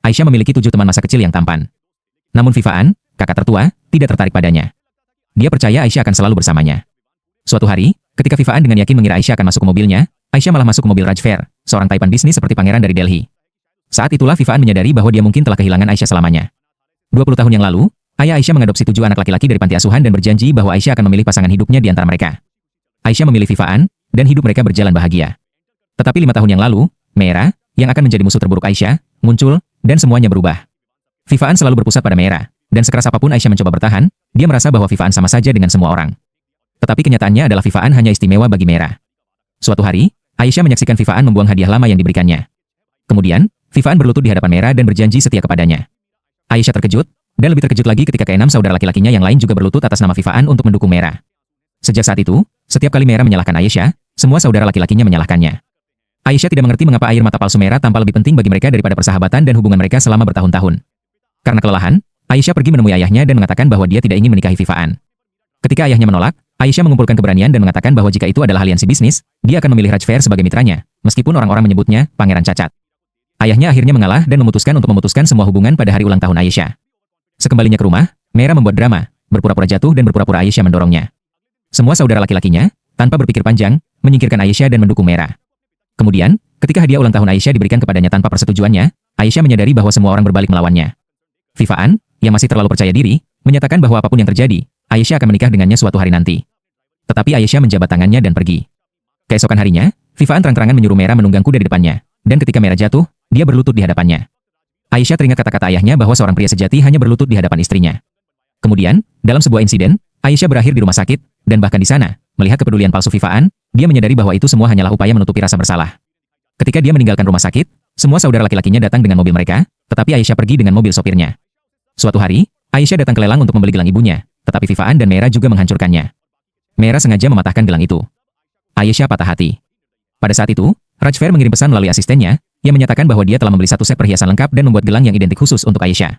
Aisyah memiliki 7 teman masa kecil yang tampan. Namun Vivaan, kakak tertua, tidak tertarik padanya. Dia percaya Aisyah akan selalu bersamanya. Suatu hari, ketika Vivaan dengan yakin mengira Aisyah akan masuk ke mobilnya, Aisyah malah masuk ke mobil Rajfer, seorang taipan bisnis seperti pangeran dari Delhi. Saat itulah Vivaan menyadari bahwa dia mungkin telah kehilangan Aisyah selamanya. 20 tahun yang lalu, ayah Aisyah mengadopsi 7 anak laki-laki dari panti asuhan dan berjanji bahwa Aisyah akan memilih pasangan hidupnya di antara mereka. Aisyah memilih Vivaan, dan hidup mereka berjalan bahagia. Tetapi 5 tahun yang lalu, Meera, yang akan menjadi musuh terburuk Aisyah, muncul, dan semuanya berubah. Vivaan selalu berpusat pada Meera, dan sekeras apapun Aisyah mencoba bertahan, dia merasa bahwa Vivaan sama saja dengan semua orang. Tetapi kenyataannya adalah Vivaan hanya istimewa bagi Meera. Suatu hari, Aisyah menyaksikan Vivaan membuang hadiah lama yang diberikannya. Kemudian, Vivaan berlutut di hadapan Meera dan berjanji setia kepadanya. Aisyah terkejut, dan lebih terkejut lagi ketika keenam saudara laki-lakinya yang lain juga berlutut atas nama Vivaan untuk mendukung Meera. Sejak saat itu, setiap kali Meera menyalahkan Aisyah, semua saudara laki-lakinya menyalahkannya. Aisyah tidak mengerti mengapa air mata palsu Meera tampak lebih penting bagi mereka daripada persahabatan dan hubungan mereka selama bertahun-tahun. Karena kelelahan, Aisyah pergi menemui ayahnya dan mengatakan bahwa dia tidak ingin menikahi Vivaan. Ketika ayahnya menolak, Aisyah mengumpulkan keberanian dan mengatakan bahwa jika itu adalah aliansi bisnis, dia akan memilih Rajfer sebagai mitranya, meskipun orang-orang menyebutnya pangeran cacat. Ayahnya akhirnya mengalah dan memutuskan semua hubungan pada hari ulang tahun Aisyah. Sekembalinya ke rumah, Meera membuat drama, berpura-pura jatuh dan berpura-pura Aisyah mendorongnya. Semua saudara laki-lakinya, tanpa berpikir panjang, menyingkirkan Aisyah dan mendukung Meera. Kemudian, ketika hadiah ulang tahun Aisyah diberikan kepadanya tanpa persetujuannya, Aisyah menyadari bahwa semua orang berbalik melawannya. Vivaan, yang masih terlalu percaya diri, menyatakan bahwa apapun yang terjadi, Aisyah akan menikah dengannya suatu hari nanti. Tetapi Aisyah menjabat tangannya dan pergi. Keesokan harinya, Vivaan terang-terangan menyuruh Meera menunggang kuda di depannya, dan ketika Meera jatuh, dia berlutut di hadapannya. Aisyah teringat kata-kata ayahnya bahwa seorang pria sejati hanya berlutut di hadapan istrinya. Kemudian, dalam sebuah insiden, Aisyah berakhir di rumah sakit, dan bahkan di sana, melihat kepedulian palsu Vivaan, dia menyadari bahwa itu semua hanyalah upaya menutupi rasa bersalah. Ketika dia meninggalkan rumah sakit, semua saudara laki-lakinya datang dengan mobil mereka, tetapi Aisyah pergi dengan mobil sopirnya. Suatu hari, Aisyah datang ke lelang untuk membeli gelang ibunya, tetapi Vivaan dan Meera juga menghancurkannya. Meera sengaja mematahkan gelang itu. Aisyah patah hati. Pada saat itu, Rajfer mengirim pesan melalui asistennya, yang menyatakan bahwa dia telah membeli 1 set perhiasan lengkap dan membuat gelang yang identik khusus untuk Aisyah.